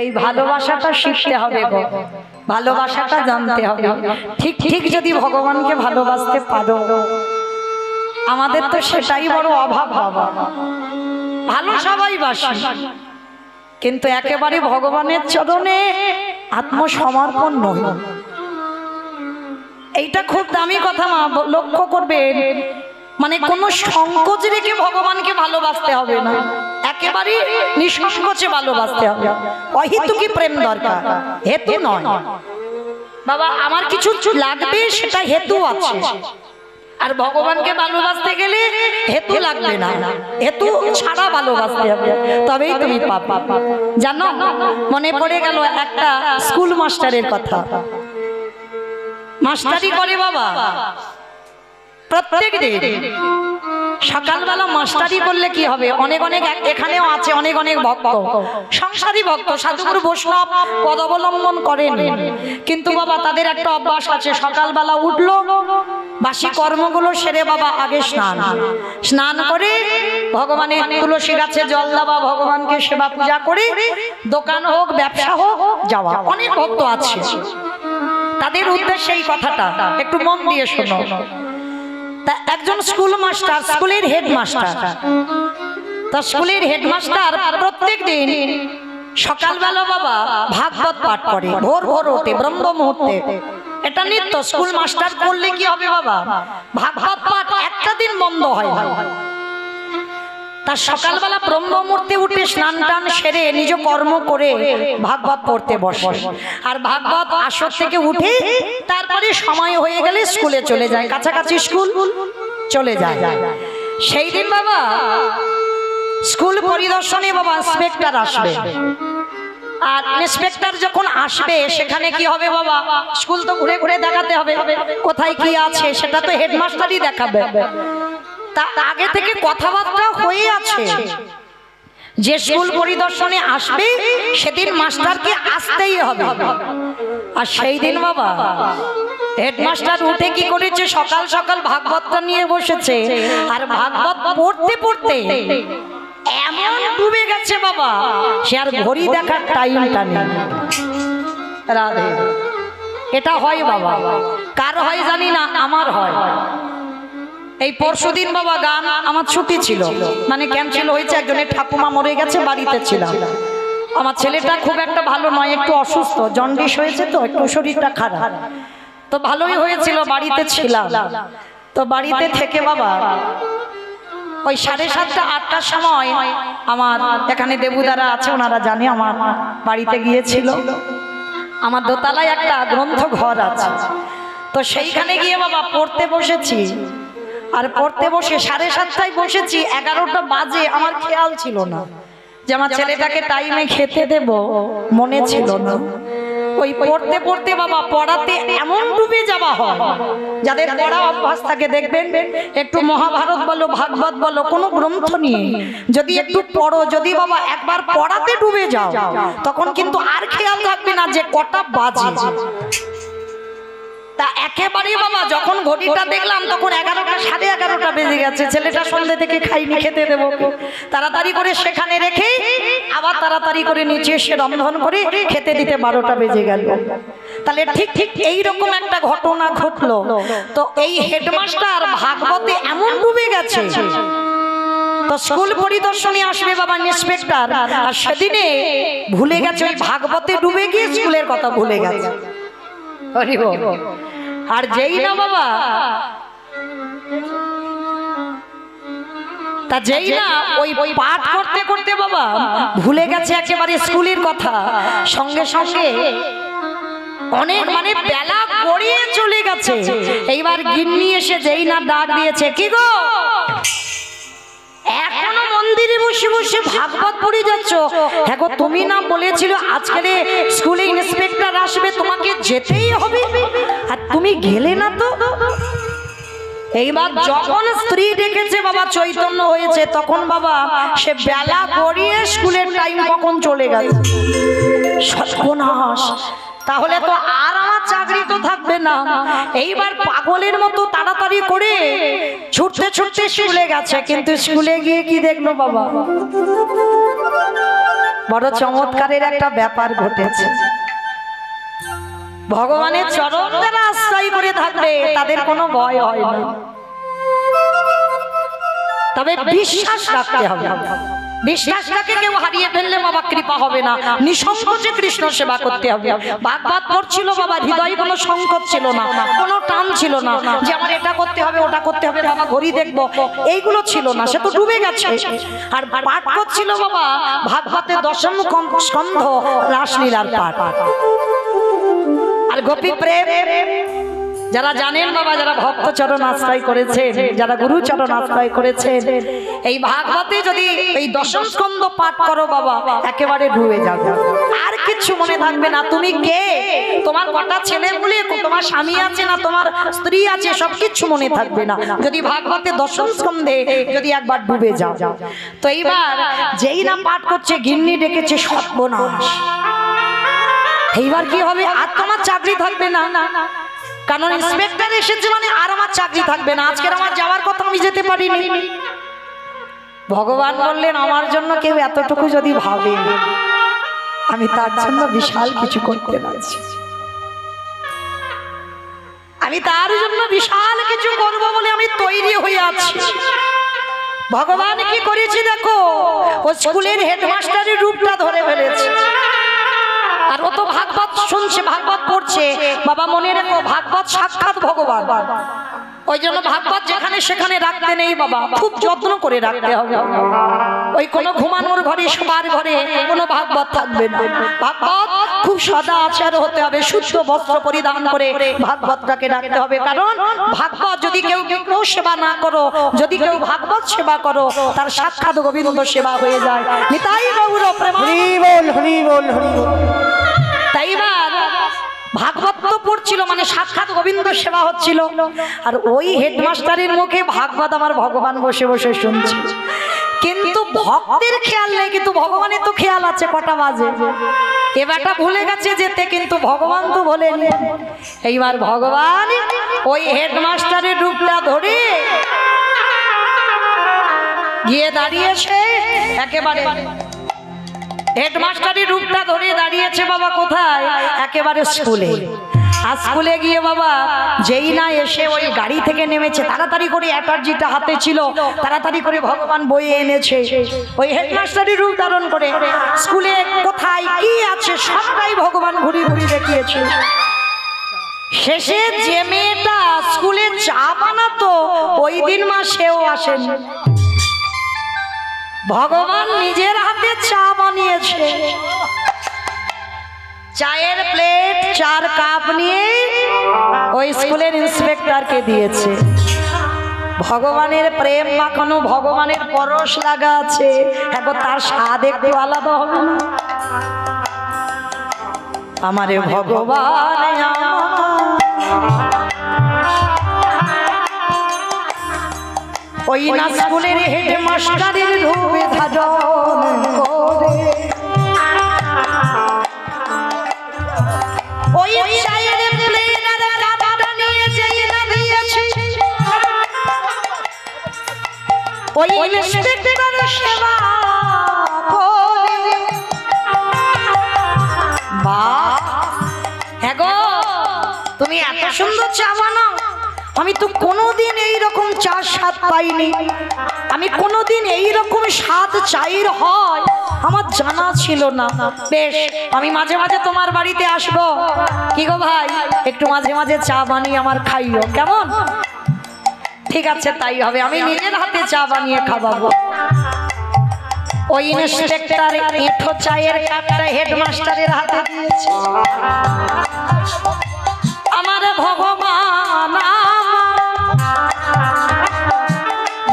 এই ভালোবাসাটা শিখতে হবে গো, ভালোবাসাটা জানতে হবে। ঠিক ঠিক যদি ভগবানকে ভালোবাসতে পারো, আমাদের তো সেটাই বড় অভাব। বাবা ভালো সবাই বাসি, কিন্তু একেবারে ভগবানের চরণে আত্মসমর্পণ নয়। এইটা খুব দামি কথা মা, লক্ষ্য করবেন। মানে কোনো সংকোচ রেখে ভগবানকে ভালোবাসতে হবে না, একেবারে নিঃসংকোচে ভালোবাসতে হবে। অহেতুকি প্রেম দরকার, হেতু নয়। বাবা আমার কিছু লাগবে, সেটা হেতু আছে। আর ভগবানকে ভালোবাসতে গেলে হেতু লাগবে না, হেতু ছাড়া ভালোবাসতে হবে, তবেই তুমি পাবা। জানো, মনে পড়ে গেল একটা স্কুল মাস্টারের কথা। মাস্টারি করে বাবা প্রত্যেক দিন সকালবেলা। মাস্টারি করলে কি হবে, অনেক অনেক এখানেও আছে অনেক অনেক ভক্ত, সংসারী ভক্ত, সাধুগুরু বৈষ্ণব পদ অবলম্বন করেন, কিন্তু বাবা তাদের একটা অভ্যাস আছে। সকালবেলা উঠলো, বাসি কর্মগুলো সেরে বাবা আগে স্নান করে ভগবানের তুলসী গাছে জল দেওয়া, ভগবানকে সেবা পূজা করে দোকান হোক ব্যবসা হোক যাওয়া। অনেক ভক্ত আছে, তাদের উদ্দেশ্যে এই কথাটা একটু মন দিয়ে শোনো। তা একজন স্কুল মাস্টার, স্কুলের হেডমাস্টার, তা স্কুলের হেডমাস্টার প্রত্যেক দিন সকালবেলা বাবা ভাগবত পাঠ করে, ভোর ভোর ওঠে, ব্রহ্ম মুহূর্তে। এটা নিত্য স্কুল মাস্টার করলে কি হবে বাবা, ভাগবত পাঠ একটা দিন বন্ধ হয় না। তার সকালবেলা ব্রহ্ম মুহূর্তে উঠে স্নান টান সেরে নিজ কর্ম করে ভাগবত পড়তে বসে। আর ভাগবত আসর থেকে উঠে তারপরে সময় হয়ে গেলে স্কুলে চলে যায়, কাছাকাছি স্কুল চলে যায়। সেই দিন বাবা স্কুল পরিদর্শনে বাবা ইন্সপেক্টর আসবে। আর ইন্সপেক্টর যখন আসবে সেখানে কি হবে বাবা, স্কুল তো ঘুরে ঘুরে দেখাতে হবে কোথায় কি আছে, সেটা তো হেডমাস্টারই দেখাবে। তা আগে থেকে কথাবার্তা হয়ে আছে যে স্কুল পরিদর্শনে আসবে সেদিন মাস্টারকে আসতেই হবে। আর সেই দিন বাবা হেডমাস্টার উঠে কি করেছে, সকাল সকাল ভাগবতটা নিয়ে বসেছে। আর ভাগবত পড়তে পড়তে এমন ডুবে গেছে বাবা, সে আর ঘড়ি দেখার টাইমটা নেই। রাধে, এটা হয় বাবা, কার হয় জানি না, আমার হয়। এই পরশুদিন বাবা গান আমার ছুটি ছিল, মানে ক্যান্সেল হয়েছে, একজনের ঠাকুমা মরে গেছে, বাড়িতে ছিলাম। আমার ছেলেটা খুব একটা ভালো নয়, একটু অসুস্থ, জন্ডিস হয়েছে, তো একটু শরীরটা খারাপ, তো ভালোই হয়েছিল, বাড়িতে ছিলাম। তো বাড়িতে থেকে বাবা ওই 7:30 8টার সময় আমার এখানে দেবুদারা আছে, ওনারা জানে, আমার বাড়িতে গিয়েছিল। আমার দোতলায় একটা গ্রন্থ ঘর আছে, তো সেইখানে গিয়ে বাবা পড়তে বসেছি। আর পড়তে বসে 7:30টায় বসেছি, 11টা বাজে। আমার খেয়াল ছিল না যে আমার ছেলেটাকে টাইমে খেতে দেব, মনে ছিল না। ওই পড়তে পড়তে বাবা পড়াতে এমন ডুবে যাওয়া হয়, যাদের পড়া অভ্যাস থাকে দেখবেন, একটু মহাভারত বলো, ভাগবত বলো, কোনো গ্রন্থ নিয়ে যদি একটু পড়ো, যদি বাবা একবার পড়াতে ডুবে যাও, তখন কিন্তু আর খেয়াল থাকবে না যে কটা বাজে। তা একেবারে বাবা যখন ঘড়িটা দেখলাম তখন 11টা 11:30 বেজে গেছে। ছেলেটা সন্ধ্যে থেকে খাইনি, খেতে দেবো, তাড়াতাড়ি করে সেখানে রেখে আবার তাড়াতাড়ি করে নিচে এসে রন্ধন করে খেতে দিতে 12টা বেজে গেল। তাহলে ঠিক ঠিক এইরকম একটা ঘটনা ঘটলো। তো এই হেডমাস্টার ভাগবতে এমন ডুবে গেছে, তো স্কুল পরিদর্শনে আসবে বাবা ইন্সপেক্টর, আর সেদিনে ভুলে গেছে ওই ভাগবতে ডুবে গিয়ে স্কুলের কথা ভুলে গেছে। আর যেই না বাবা, তা যেই না ওই পাঠ করতে করতে বাবা ভুলে গেছে একেবারে স্কুলের কথা, সঙ্গে সঙ্গে অনেক মানে বেলা গড়িয়ে চলে গেছে। এইবার গিন্নি এসে যেই না ডাক দিয়েছে, কি গো এখনো মন্দিরে বসে বসে ভাগবত পড়ে যাচ্ছ? হ্যাঁ গো, তুমি না বলেছিলে আজকের স্কুলে ইন্সপেক্টর আসবে, তোমাকে যেতেই হবে, আর তুমি গেলে না তো। এইবার যখন স্ত্রী ডেকেছে বাবা, চৈতন্য হয়েছে, তখন বাবা সে বেলা গড়িয়ে স্কুলের টাইম কখন চলে গেছে। সর্বনাশ, তাহলে তো আর আমার চাকরি তো থাকবে না। এইবার পাগলের মতো তাড়াতাড়ি করে ছুটতে ছুটতে স্কুলে গেছে, কিন্তু স্কুলে গিয়ে কি দেখলো বাবা, বড় চমৎকারের একটা ব্যাপার ঘটেছে। ভগবানের চরণ যারা আশ্রয় করে থাকবে তাদের কোনো ভয় হয় না, তবে বিশ্বাস রাখতে হবে। বিশ্বাসটাকে কেউ হারিয়ে ফেললে বাবা কৃপা হবে না। নিঃসংকোচে কৃষ্ণ সেবা করতে হবে। ভাগবত পড়ছিল বাবা, হৃদয়ে কোনো সংকোচ ছিল না, কোনো টান ছিল না যে আমার এটা করতে হবে ওটা করতে হবে, বাবা ঘড়ি দেখবো, এইগুলো ছিল না। সে তো ডুবে গেছে। আর পাঠ করছিল বাবা ভাগবতের দশম স্কন্ধ রাসলীলার পাঠ আর গোপী প্রেম। যারা জানেন বাবা, যারা ভক্ত চরণ আশ্রয় করেছেন, যারা গুরু চরণ আশ্রয় করেছেন, এই ভাগবতে যদি এই দশম স্কন্ধ পাঠ করো বাবা, একেবারে ডুবে যাবে, আর কিছু মনে থাকবে না। তুমি কে, তোমার কটা ছেলে বলে, তোমার স্বামী আছে না তোমার স্ত্রী আছে, সবকিছু মনে থাকবে না যদি ভাগবতে দশম স্কন্ধে যদি একবার ডুবে যাও। তো এইবার যেই না পাঠ করছে, গিন্নি ডেকেছে সর্বনাশ। এইবার কি হবে? আর তোমার চাকরি থাকবে না, কারণ ইন্সপেক্টর এসেছে মানে আর আমার চাকরি থাকবে না। আজকের আমার যাওয়ার কথা, আমি যেতে পারিনি। ভগবান বললেন আমার জন্য কেউ এতটুকু যদি ভাবে, আমি তার জন্য বিশাল কিছু করতে পারছি, আমি তার জন্য বিশাল কিছু করব বলে আমি তৈরি হয়ে আছি। ভগবান কি করেছে দেখো, ও স্কুলের হেডমাস্টারের রূপটা ধরে ফেলেছে। আর ও তো ভাগবত শুনছে, ভাগবত পড়ছে। বাবা মনে রেখো, ভাগবত সাক্ষাৎ ভগবান। ওই জন্য ভাগবত যেখানে সেখানে রাখতে নেই বাবা, খুব যত্ন করে রাখতে হবে। ওই কোনো ঘুমানোর ঘরে, শোবার ঘরে কোনো ভাগবত থাকবে না। ভাগবত খুব সদা আচার হতে হবে, শুদ্ধ বস্ত্র পরিধান করে ভাগবতটাকে রাখতে হবে। কারণ ভাগবত যদি কেউ সেবা না করো, যদি কেউ ভাগবত সেবা করো, তার সাক্ষাৎ গোবিন্দ সেবা হয়ে যায়। নিতাই গৌর প্রেম, হরি বল হরি বল হরি বল। তাই এবার ভাগবত তো পড়ছিল মানে সাক্ষাৎ গোবিন্দ সেবা হচ্ছিল। আর ওই হেডমাস্টারের মুখে ভাগবত আমার ভগবান বসে বসে শুনছে। কিন্তু ভক্তের খেয়াল নেই, কিন্তু ভগবানের তো খেয়াল আছে কটা বাজে। এবারটা ভুলে গেছে যেতে, কিন্তু ভগবান তো বলেনি। এইবার ভগবান ওই হেডমাস্টারের রূপটা ধরে গিয়ে দাঁড়িয়েছে, একেবারে হেডমাস্টারের রূপটা ধরে দাঁড়িয়েছে বাবা কোথায়? একেবারে স্কুলে। আর স্কুলে গিয়ে বাবা যেই না এসে ওই গাড়ি থেকে নেমেছে, তাড়াতাড়ি করে অ্যাটার্জিটা হাতে ছিল, তাড়াতাড়ি করে ভগবান বইয়ে এনেছে। ওই হেডমাস্টারের রূপ ধারণ করে স্কুলে কোথায় কি আছে সবটাই ভগবান ঘুরি ঘুরি দেখিয়েছে। শেষে যে মেয়েটা স্কুলে চা বানাতো, ওই দিন মা সেও আসেন। ভগবান নিজের হাতে চা বানিয়েছে। চায়ের প্লেট, চার কাপ নিয়ে ওই স্কুলের ইন্সপেক্টরকে দিয়েছে। ভগবানের প্রেম মাখানো, ভগবানের পরশ লাগা আছে। এখন তার স্বাদ একটু আলাদা হবে না? আমারে ভগবান ওই না স্কুলের হেডমাস্টারের রূপে ধারণ করে, ওই চায়ের প্লেট আর কাপটা নিয়ে যেই না দিয়েছে, ওই ইন্সপেক্টর সেবা করে। বাহ, হ্যাঁ গো, তুমি এত সুন্দর চা বানাও। আমি তো কোনোদিন এইরকম চা স্বাদ পাইনি, আমি কোনোদিন এইরকম স্বাদ চায়ের হয় আমার জানা ছিল না। বেশ, আমি মাঝে মাঝে তোমার বাড়িতে আসবো। কি গো ভাই, একটু মাঝে মাঝে চা বানিয়ে আমার খাইও, কেমন? ঠিক আছে, তাই হবে। আমি নিজের হাতে চা বানিয়ে খাওয়াবো। ওই ইন্সপেক্টর এঁঠো চায়ের কাপটা হেডমাস্টারের হাতে দিয়েছে। আমার ভগবান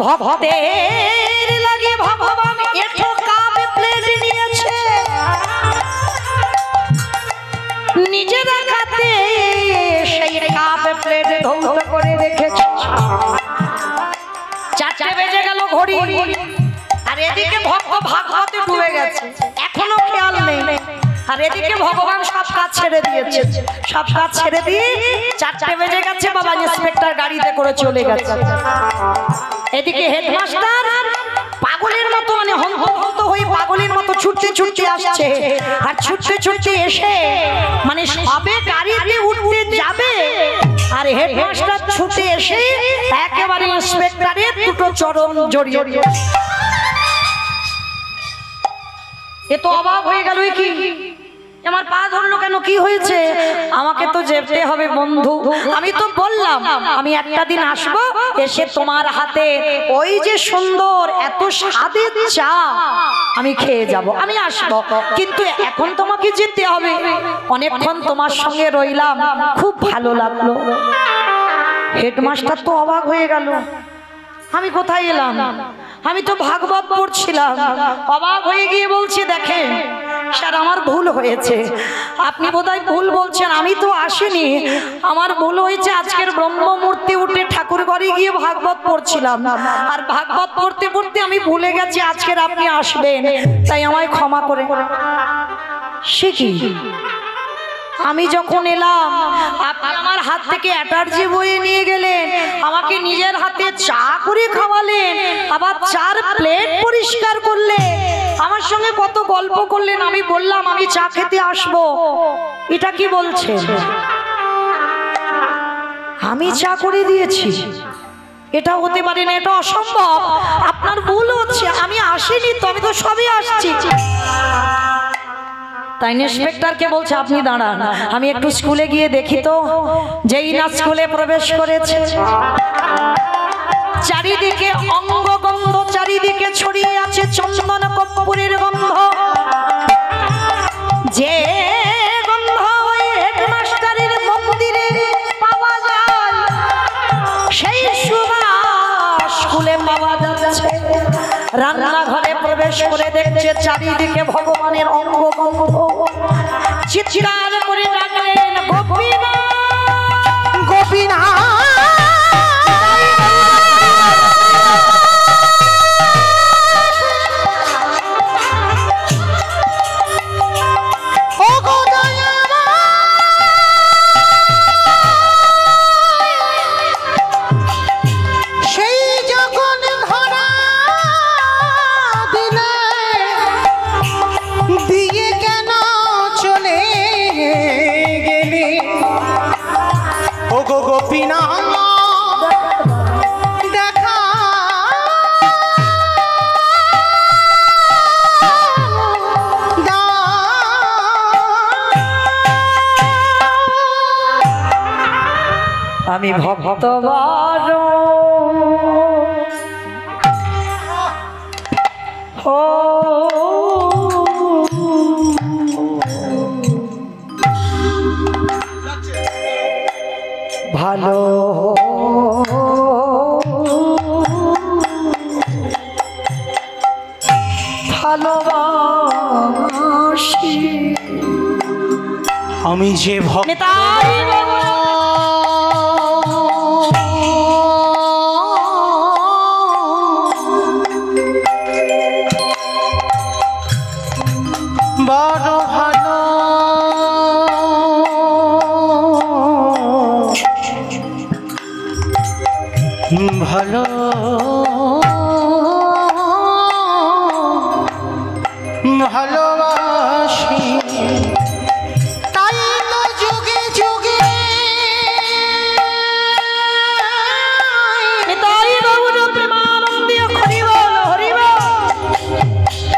ভক্তের লাগে ভগবান এঁঠো কাপ প্লেট নিয়েছে, নিজের হাতে সেই কাপ প্লেট ধৌত করে রেখেছে। 4টে বেজে গেল ঘড়ি, আর এদিকে ভক্ত ভাগবতে ডুবে গেছে, এখনো খেয়াল নেই। আর এদিকে ভগবান সব কাজ ছেড়ে দিয়েছে, সব কাজ ছেড়ে দিয়ে 4টে বেজে গেছে বাবা, ইন্সপেক্টর গাড়িতে করে চলে গেছে। এদিকে হেডমাস্টার পাগলের মতো, মানে হন্ত হয়ে পাগলের মতো ছুটতে ছুটতে আসছে, আর ছুটতে ছুটতে এসে মানে সবে গাড়িতে উঠতে যাবে, আর হেডমাস্টার ছুটে এসে একেবারে ইন্সপেক্টরের দুটো চরণ জড়িয়ে। এ তো অবাক হয়ে গেল, কি আমার পা ধরলো কেন, কি হয়েছে? আমাকে তো যেতে হবে বন্ধু, আমি তো বললাম আমি একটা দিন আসবো, এসে তোমার হাতে ওই যে সুন্দর এত স্বাদের চা আমি খেয়ে যাব, আমি আসবো, কিন্তু এখন তোমাকে যেতে হবে। অনেকক্ষণ তোমার সঙ্গে রইলাম, খুব ভালো লাগলো। হেডমাস্টার তো অবাক হয়ে গেল, আমি কোথায় এলাম, আমি তো ভাগবত পড়ছিলাম। অবাক হয়ে গিয়ে বলছে, দেখেন স্যার আমার ভুল হয়েছে, আপনি বোধহয় ভুল বলছেন, আমি তো আসিনি, আমার ভুল হয়েছে। আজকের ব্রহ্মমূর্তি উঠে ঠাকুর ঘরে গিয়ে ভাগবত পড়ছিলাম, আর ভাগবত পড়তে পড়তে আমি ভুলে গেছি আজকের আপনি আসবেন, তাই আমায় ক্ষমা করে। সে কি, আমি যখন এলাম আপনি আমার হাত থেকে অ্যাটার্জি বয়ে নিয়ে গেলেন, আমাকে নিজের হাতে চা করে খাওয়ালেন, আবার চার প্লেট পরিষ্কার করলেন, আমার সঙ্গে কত গল্প করলেন। আমি বললাম আমি চা খেতে আসবো, এটা কি বলছেন? আমি চা করে দিয়েছি, এটা হতে পারে না, এটা অসম্ভব, আপনার ভুল হচ্ছে, আমি আসিনি তো, আমি তো সবই আসছি। তাই ইন্সপেক্টরকে বলছে আপনি দাঁড়ান, আমি একটু স্কুলে গিয়ে দেখি তো। যেই না স্কুলে প্রবেশ করেছে, চারিদিকে অঙ্গগন্ধ, চারিদিকে ছড়িয়ে আছে চন্দন কর্পূরের গন্ধ, যে গন্ধ ওই হেডমাস্টারের মন্দিরে পাওয়া যায়, সেই সুবাস স্কুলে পাওয়া যাচ্ছে। রান্নাঘরে প্রবেশ করে দেখছে চারিদিকে ভগবানের অঙ্গগন্ধ, চিৎকার করে ডাকলেন গোপীনাথ, গোপীনাথ। আমি ভক্ত বড় ও ভালো ভালোবাসি, আমি যে ভক্ত বড় ভালো ভালো ভালোবাসি, তাই তো যুগে যুগে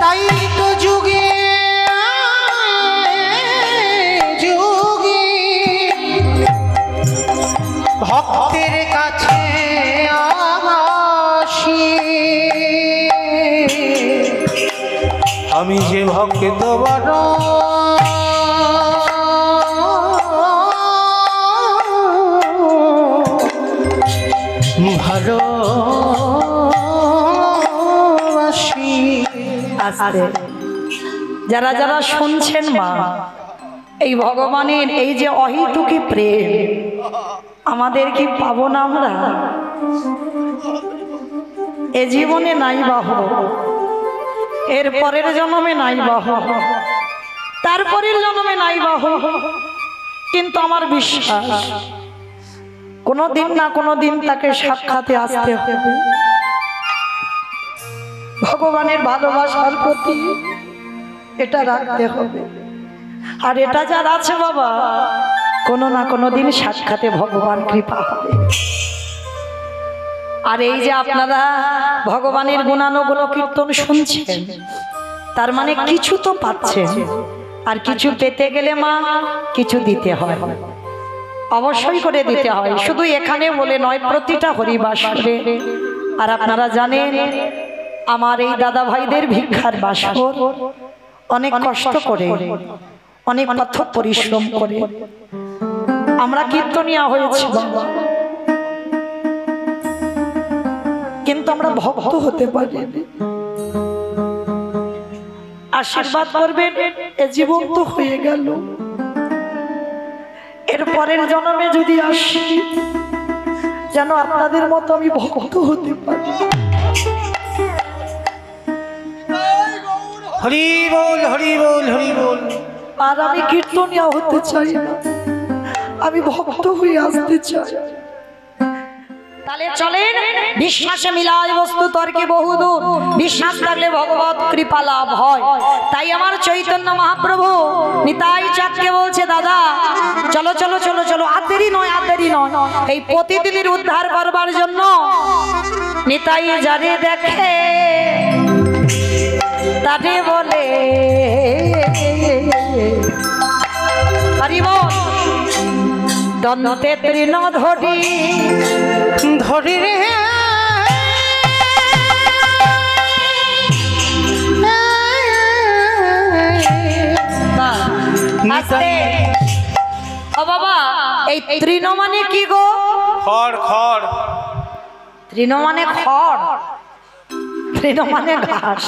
তাই তো যুগে যুগে ভক্তের কাছে আসি, আমি যে ভক্ত বড় ভালোবাসি। যারা যারা শুনছেন মা, এই ভগবানের এই যে অহেতুকী প্রেম আমাদের কি পাবো না আমরা? এ জীবনে নাই বাহ, এর পরের জন্মে নাই বাহ, তারপরের জন্মে নাই বাহ, কিন্তু আমার বিশ্বাস কোনোদিন না কোনোদিন তাকে সাক্ষাতে আসতে হবে। ভগবানের ভালোবাসার প্রতি এটা রাখতে হবে। আর এটা যার আছে বাবা, কোনো না কোনো দিন সাক্ষাতে ভগবান কৃপা হবে। আর এই যে আপনারা ভগবানের গুণানুগুণ কীর্তন শুনছেন, তার মানে কিছু তো পাচ্ছেন, আর কিছু পেতে গেলে মা কিছু দিতে হয়, অবশ্যই করে দিতে হয়। শুধু এখানে বলে নয়, প্রতিটা হরিবাসরে। আর আপনারা জানেন আমার এই দাদা ভাইদের ভিক্ষার বাসর অনেক কষ্ট করে, অনেক কঠোর পরিশ্রম করে আমরা কীর্তনিয়া হয়েছি, কিন্তু আমরা ভক্ত হতে পারি। আশীর্বাদ করবেন, এ জীবন তো হয়ে গেল, এর পরের জন্মে যদি আসি যেন আপনাদের মতো আমি ভক্ত হতে পারি। হরি বল, হরি বল, হরি বল। আর আমি কীর্তনিয়া হতে চাই না, আমি ভক্ত হয়ে আসতে চাই। তাহলে চলেন, বিশ্বাসে মিলায় বস্তু তর্কে বহুদূর, বিশ্বাস থাকলে ভগবত কৃপা লাভ হয়। তাই আমার চৈতন্য মহাপ্রভু নিতাই চাঁদকে বলছে, দাদা চলো চলো চলো চলো, আর দেরি নয়, আর দেরি নয়। এই প্রতিদিনের উদ্ধার করবার জন্য নিতাই যারে দেখে তারে বলে দন্তে তৃণ ধরি ধরি রে ও বাবা, এই তৃণ মানে কি গো? খড়, খড়। তৃণ মানে খড়, তৃণ মানে ঘাস।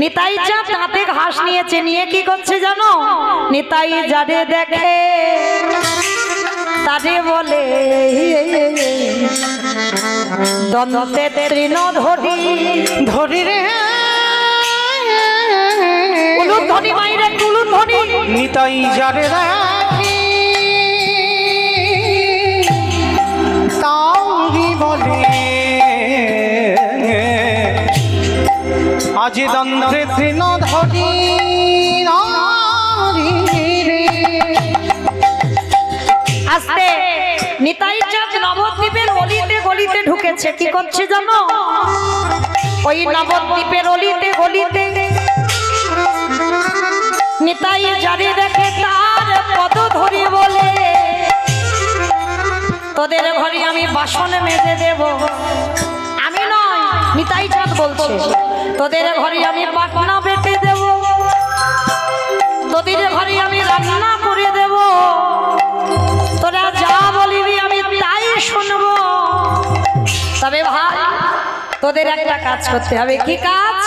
নিতাই চাঁদ দাঁতে ঘাস নিয়েছে, নিয়ে কি করছে জানো? নিতাই যারে দেখে তারে বলে দন্তে তৃণ ধরি ধরি রে উলুন ধ্বনি মাইরে, উলুন ধ্বনি। নিতাই যারে রাখি তারি বলে আজ দন্তে তৃণ ধরি নারী রে। আস্তে নিতাই চাঁদ নবদ্বীপের অলিতে গলিতে ঢুকেছে। কি করছে জানো? ওই নবদ্বীপের অলিতে গলিতে নিতাই যারে দেখে তার পদ ধরি বলে তোদের ঘরে আমি বাসন মেজে দেব। আমি নয়, নিতাই চাঁদ বলছে, তোদের ঘরে আমি পাটনা বেটে দেব, তোদের ঘরে আমি রান্না করে দেব, তোরা যা বলিবি আমি তাই শুনবো। তবে ভাই তোদের একটা কাজ করতে হবে। কি কাজ?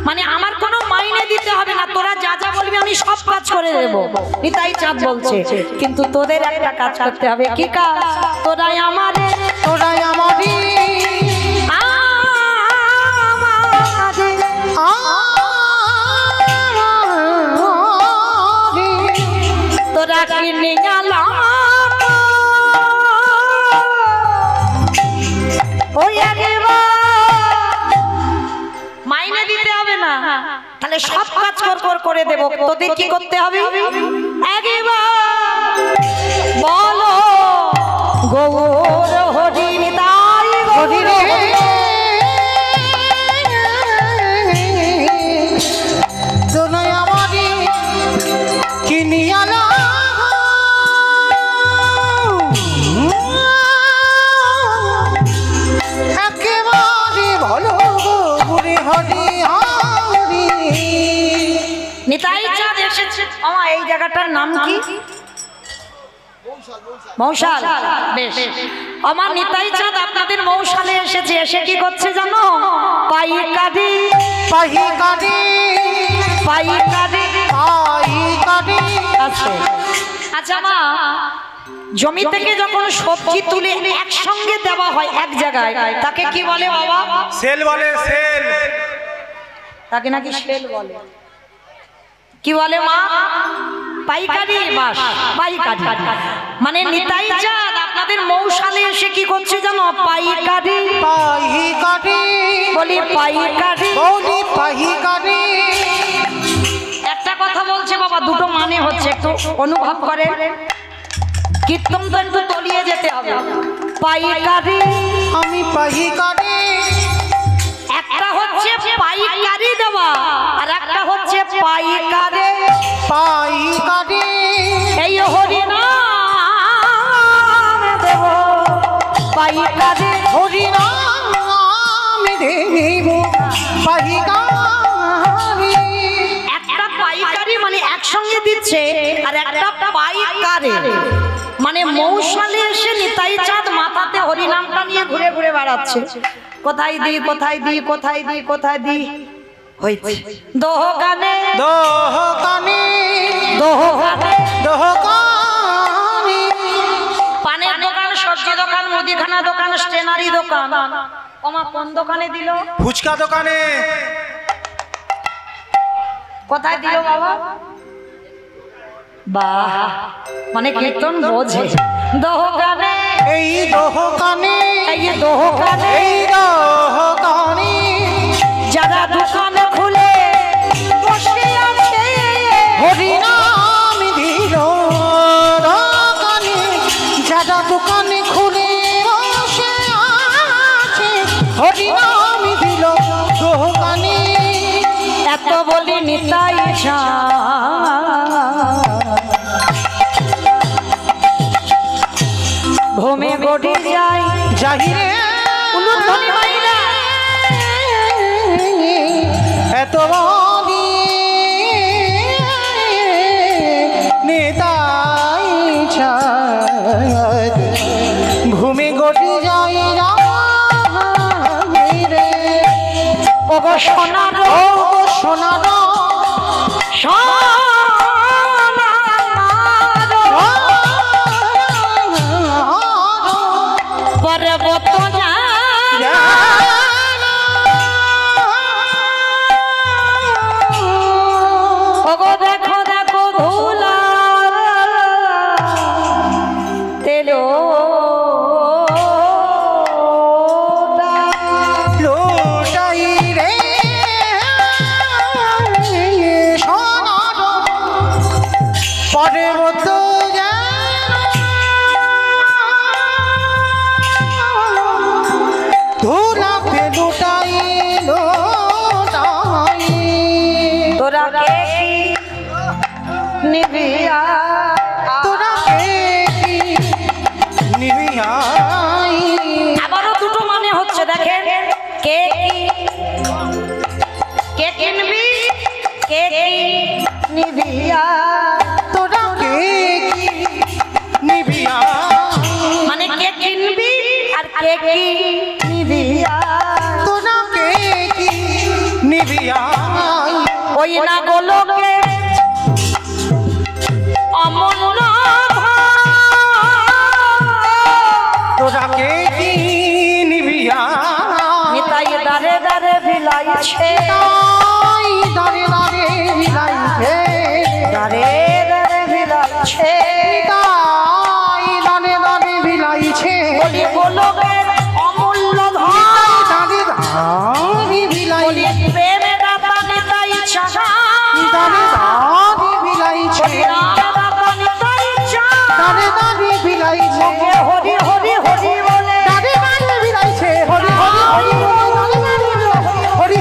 মানে আমার কোনো মাইনে দিতে হবে না, তোরা যা যা বলবি আমি সব কাজ করে দেব, নিতাই চাঁদ বলছে। কিন্তু তোদের একটা কাজ করতে হবে। কি কাজ? তোরাই আমারে, তোরাই আমারি তোরা কিনে গেলাম ওই মাইনে দিতে হবে না, তাহলে সব কাজ করে দেব। তোদের কি করতে হবে? বলো গৌর হরি নিতাই হরি রে তোরাই আমারি কিনিয়ালা একেবারে ভালো হরি হরি হরি। নিতাই চাঁদ এসেছে। আমার এই জায়গাটার নাম কি? মৌশাল। বেশ, আমার নিতাই চাঁদ আপনাদের মৌশালে এসেছে। এসে কি করছে জানো? পাইকারি পাইকারি পাইকারি পাইকারি আছে। আচ্ছা মা, জমি থেকে যখন সবজি তুলে একসঙ্গে দেওয়া হয় এক জায়গায়, তাকে কি বলে বাবা? সেল বলে, সেল। তাকে নাকি সেল বলে। কি বলে মা? পাইকারি। বাস, পাইকারি। মানে নিতাই চাঁদ আপনাদের মৌশালে এসে কি করছে জানো? পাইকারি পাইকারি বলি, পাইকারি বলি পাইকারি। বাবা, দুটো মানে হচ্ছে, একটু অনুভব করে। কীর্তন তো একটু তলিয়ে যেতে হবে। পাইকারি, আমি পাইকারি, একটা হচ্ছে পাইকারি দেওয়া আর একটা হচ্ছে পাইকারে। পাইকারি, এই হরি নাম দেব পাইকারে। হরি নাম দেব পাইকারি। একটা পাইকারি মানে একসঙ্গে দিচ্ছে, আর একটা পাইকারে মানে মৌসালে এসে নিতাই চাঁদ মাথাতে হরিনামটা নিয়ে ঘুরে ঘুরে বেড়াচ্ছে। কোথায় দি কোথায় দি কোথায় দি কোথায় দি হইছে দোকানে দোকানে, দোকানে দোকানে, পানের দোকান, সবজি দোকান, মুদিখানা দোকান, স্টেনারি দোকান। ওমা কোন দোকানে দিল? ফুচকা দোকানে। কোথায় দিল বাবা? বাহ, মানে কীর্তন বোঝে। দোকানে, এই দোকানে, এই দোকানে, এই দোকানে, যারা দোকান খুলে বসে আছে হরি নাম দিল দোকানে, যারা দোকানে খুলে বসে আছে হরি নাম দিল দোকানে। এত বলি নিতাই ঘুমে গড়ি যাই জাহিরে উলুধ্বনি মাইরা এত বলি নেতাই চাঁদ ঘুমে গটি যাই রে। ওগো সোনার, ও সোনার পর্বত ওগো দেখো দেখো ধুলা তেলো লোটাই রে সোনার পর্বত ধুলাতে লুটাই লোটাই। তোরা কে কি নিবিয়া তোরা কে কি নিবিয়াই। আবারও দুটো মানে হচ্ছে, দেখেন। কে কি, কে কিনবি, কে কি নিবিয়া। তোরা কে কি নিবিয়াই। মানে কে কিনবি আর কে কি নিবিয়া। তোরা কে কি নিবিয়াই। ওই না গোলকে অমূল্য তোরা কে কি নিবিয়াই। নিতাই দারে দারে বিলাইছে, দাঁড়ে দাঁড়ে বিলাইছে, দারে দারে বিলাইছে। দাঁড়ে দাঁড়ে বিলাইছে, বলি গোলকের অমূল্য ধন, দাঁড়ে দাঁড়ে বিলাইছে, প্রেমে দাতা নিতাই চাঁদ, দাঁড়ে দাঁড়ে বিলাইছে, দাতা নিতাই চাঁদ। দাঁড়ে দাঁড়ে বিলাইছে, ওকে হরি হরি হরি বলে দাঁড়ে দাঁড়ে বিলাইছে, হরি হরি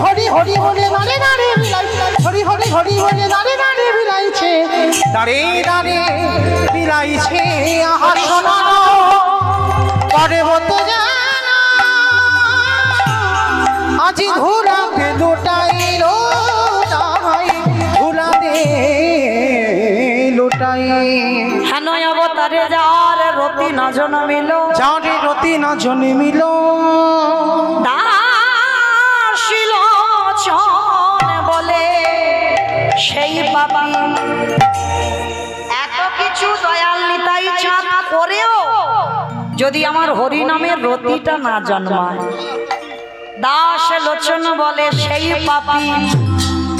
হরি হরি বলে দাঁড়ে দাঁড়ে বিলাইছে, হরি হরি হরি বলে দাঁড়ে দাঁড়ে বিলাইছে, দাঁড়ে দাঁড়ে বিলাইছে। আহা সোনার পর্বত জানা আজি ঘোরাতে লোটাই লোটাই ঘোরাতে লোটাই। হেন অবতারে যার রতি না জন্মিল, যারে রতি না জন্মিল, দাসিল চন বলে সেই পাপি। এত কিছু দয়াল নিতাই চাঁদ করেও যদি আমার হরি নামের রতিটা না জন্মায়, দাস লোচন বলে সেই পাপি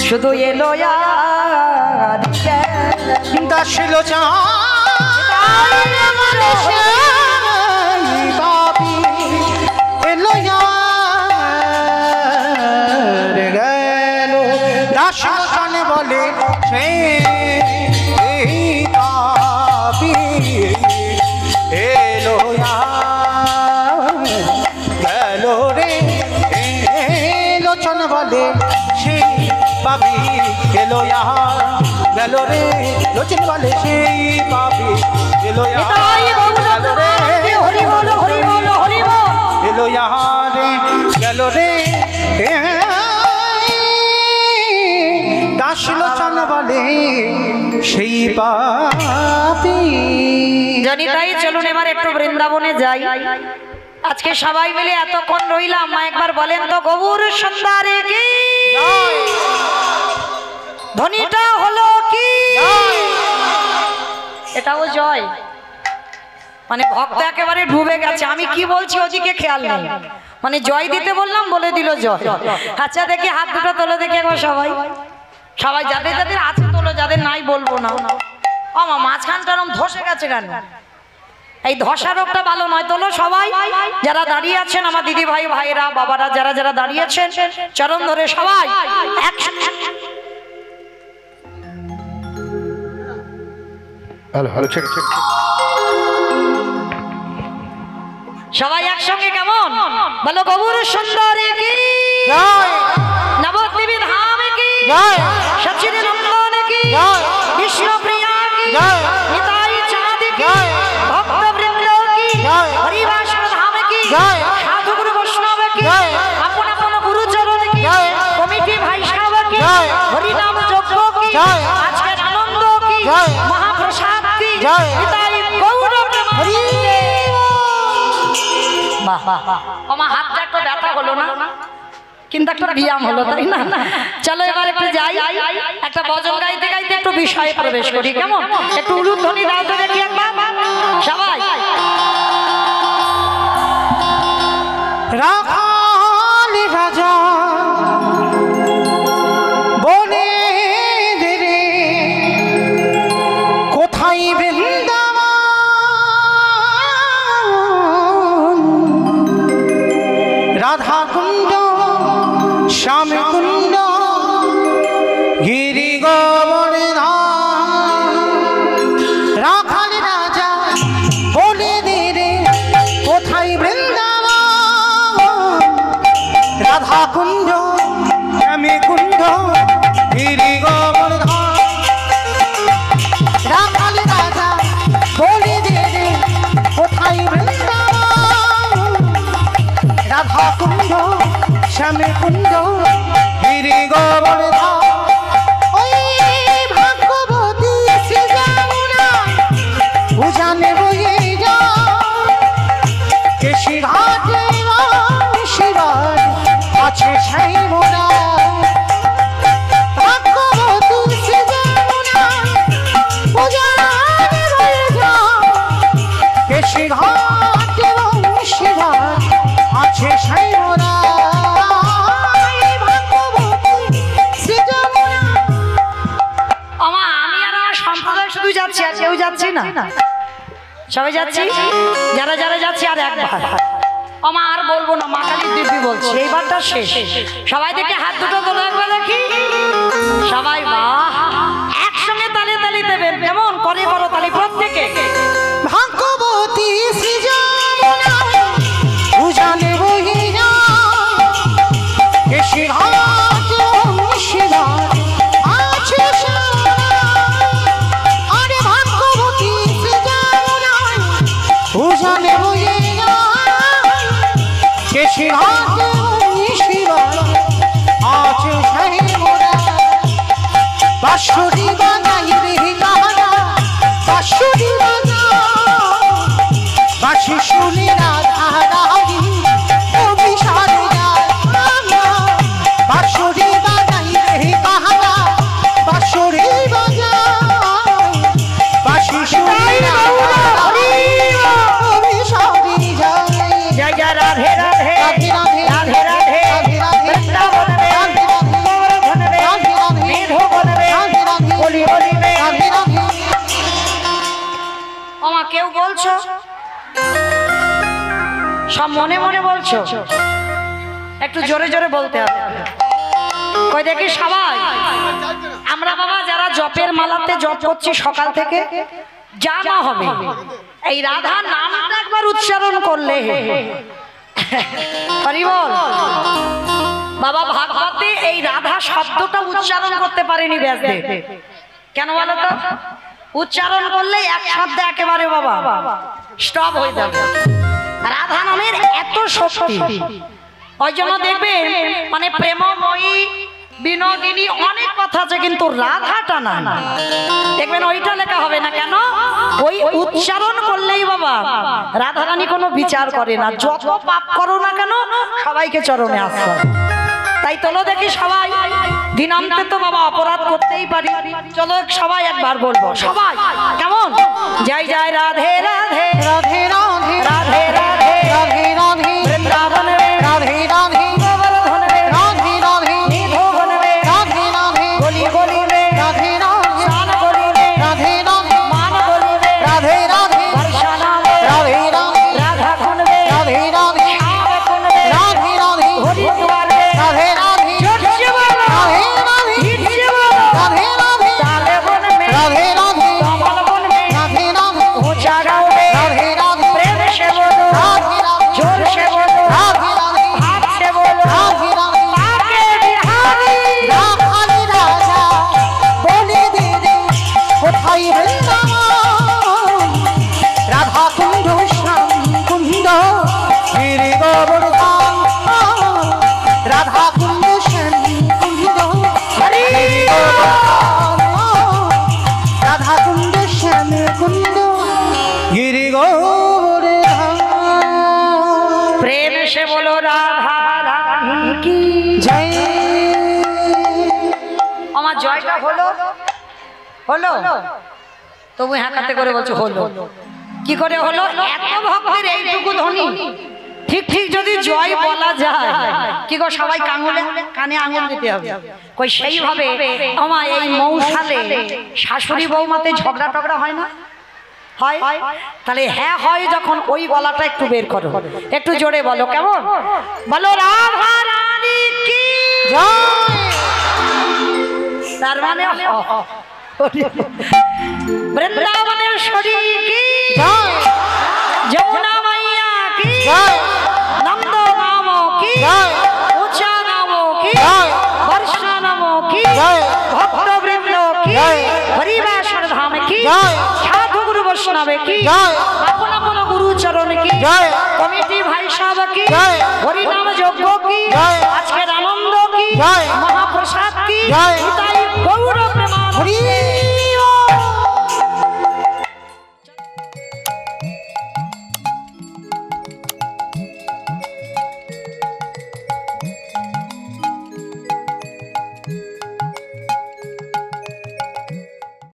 শুধু এলো আর দাসিল বাবি এলো গেল দাসিল বলে সেই পাপী এলো গেল রে লোচন বলে সেই পাপী এলো গেল রে লোচন বলে সেই পাপী এলো হরি বল হরি বল হরি বল এলো রে গেল রে দাস লোচন বলে সেই পাপী। জানি তাই চলুন এবার একটু বৃন্দাবনে যাই। আজকে সবাই মিলে এতক্ষণ রইলাম, মা একবার বলেন তো গৌর সুন্দরী কি ধ্বনিটা হলো কি? এটাও জয়, মানে ভক্ত একেবারে ডুবে গেছে। আমি কি বলছি ওদিকে খেয়াল নেই, মানে জয় দিতে বললাম বলে দিল জয়। আচ্ছা দেখি হাত দুটো তোলো দেখি একবার সবাই, সবাই যাদের যাদের আছে তোলো, যাদের নাই বলবো না। আমার মাঝখানটা এরকম ধসে গেছে কেন? এই ধসা রোগটা ভালো নয়। তোলো সবাই, যারা দাঁড়িয়ে আছেন আমার দিদি ভাই ভাইরা বাবারা, যারা যারা দাঁড়িয়ে আছেন চরণ ধরে সবাই সবাই একসঙ্গে কেমন বলো? গৌর সুন্দরী কি নবদ্বীপে ধাম কি সচিন নন্দন কি বিষ্ণুপ্রিয়া কি নিতাই চাঁদ কি ভক্তবৃন্দ কি হরিবাস ধাম কি সাধু গুরু বৈষ্ণব কি আপন আপন গুরু চরণ কি কমিটি ভাই সাহেব কি হরিনাম যজ্ঞ কি আজকের আনন্দ কি মহাপ্রসাদ কি নিতাই গৌর প্রেমানন্দে। বাহ বাহ, আমার হাতটা একটু ব্যথা হলো না, কিন্তু একটা ব্যায়াম হলো, তাই না? চলো এবার একটু যাই, একটা ভজন গাইতে গাইতে একটু বিষয়ে প্রবেশ করি, কেমন? একটু উলুধ্বনি দাও তো দেখি একবার সবাই। রাখাল রাজা বনে রে কোথায় বৃন্দাবন, রাধা কুণ্ড শ্যাম কুণ্ড গিরি গোবর্ধন। রাখাল রাজা বনে রে কোথায় বৃন্দাবন, রাধা কুণ্ড শ্যামে কুণ্ড গিরি গোবর্ধন। রাখাল রাজা বলে দে কোথায় বৃন্দাবন, রাধা কুণ্ড শ্যামে কুণ্ড গিরি গোবর্ধন। ওই ভাগ্যবতী শ্রী যমুনা উজানে বয়ে যায়, কেশি ঘাটে শিবার আছে সেই মোরা। ভাগ্যবতী শ্রী যমুনা উজানে বয়ে যায়, কেশি ঘাটে শিবার আছে সেই মোরা। শুধু যাচ্ছি আর কেউ যাচ্ছি না, সবাই যাচ্ছি, যারা যারা যাচ্ছি আর একবার আমা আর বলবো না, মা কালী দিব্যি বলছি এইবারটা শেষ। সবাই দেখে হাত দুটো তোলো একবার দেখি সবাই, বাহ একসঙ্গে তালি তালি দেবেন, কেমন করে করো তালি প্রত্যেকে। ভাগ্যবতী শ্রী যমুনা উজানে বয়ে যায়, কেশি ঘাটে শিবার আছে আরে ভাগ্যবতী শ্রী যমুনা উজানে বয়ে যায়, কেশি ঘাটে শিবার আছে সেই মোরা। বাঁশুরি বাজাই রে গানা, বাঁশুরি বাজা বাঁশি শুনি রাধা রানী অভিসারে যায়। বাঁশুরি বাজাই রে গানা, বাঁশুরি বাজাই বাঁশি শুনি রাধা রানী অভিসারে যায়। জয় জয় রাধে রাধে রাধে রাধে রাধে বৃন্দাবন রে গোবর্ধন রে মেধবন রে বলি বলি রে। ওমা কেউ বলছো, সব মনে মনে বলছো, একটু জোরে জোরে বলতে হবে। কই দেখি সবাই আমরা বাবা যারা জপের মালাতে জপ করছি সকাল থেকে যা না হবে এই রাধা নামটা একবার উচ্চারণ করলে হরি বল বাবা ভাগবতে এই রাধা শব্দটা উচ্চারণ করতে পারেনি ব্যাসদেব কেন বলো তো উচ্চারণ করলে এক শব্দে একেবারে বাবা স্টপ হয়ে যাবে রাধা নামের এত শক্তি ওই জন্য দেখবেন মানে প্রেমময়ী বিনোদিনী অনেক কথা আছে কিন্তু রাধাটা না দেখবেন ওইটা লেখা হবে না কেন ওই উচ্চারণ করলেই বাবা রাধারানী কোনো বিচার করে না যত পাপ করো না কেন সবাইকে চরণে আসবে তাই চলো দেখি সবাই দিনান্তে তো বাবা অপরাধ করতেই পারি চলো সবাই একবার বলবো সবাই কেমন জয় জয় রাধে রাধে রাধে রাধে রাধে রাধে রাধে রাধে বৃন্দাবন রাধে রাধে গোবর্ধন রাধে রাধে নিধোবন রাধে রাধে গলি গলি রাধে রাধে শান গলি রাধে রাধে মান গলি রাধে রাধে বর্ষানা রাধে রাধে রাধা কুন রাধে রাধে শাম কুন রাধে রাধে হরিদ্বার রাধে রাধে জোরসে বলো রাধে রাধে হিটসে বলো রাধে রাধে তালে বন মে রাধে রাধে কমল বন মে রাধে রাধে ऊंचा गाँव में राधे राधे प्रेम से बोलो राधे राधे जोर से बोलो राधे राधे हाथ से बोलो राधे राधे आगे बिहारी রাখালি রাজা বলে দে দে কোথায় বৃন্দাবন রাধা কুণ্ড শ্যাম কুণ্ড গিরি গোবর্ধন রাধা কুণ্ড শ্যাম কুণ্ড हरि রাধা কুণ্ড শ্যাম কুণ্ড গিরি গোবর্ধন प्रेम से बोलो राधा रानी की জয় আমার জয়টা হলো হলো তবু হ্যাঁ কাতে করে বলছো হলো কি করে হলো এত ভক্তের এইটুকু ধ্বনি ঠিক ঠিক যদি জয় বলা যায় কি গো সবাই কানে আঙুল দিতে হবে কই সেইভাবে আমার এই মৌসালে শাশুড়ি বৌমাতে ঝগড়া টগড়া হয় না হয় তাহলে হ্যাঁ হয় যখন ওই গলাটা একটু বের করো একটু জোরে বলো কেমন বলো রাধা রানী কি জয় তার মানে বৃন্দাবনেশ্বরী কি জয় যমুনা মাইয়া কি জয় নন্দ নাম কি জয় উচা নাম কি জয় বর্ষা নাম কি জয় ভক্তবৃন্দ কি জয় হরিবাসর ধাম কি জয় সাধু গুরু বৈষ্ণবে কি জয় আপন আপন গুরু চরণ কি জয় কমিটি ভাই সাহেব কি জয় হরিনাম যজ্ঞ কি জয় আজকের আনন্দ কি জয় মহাপ্রসাদ কি জয় হিত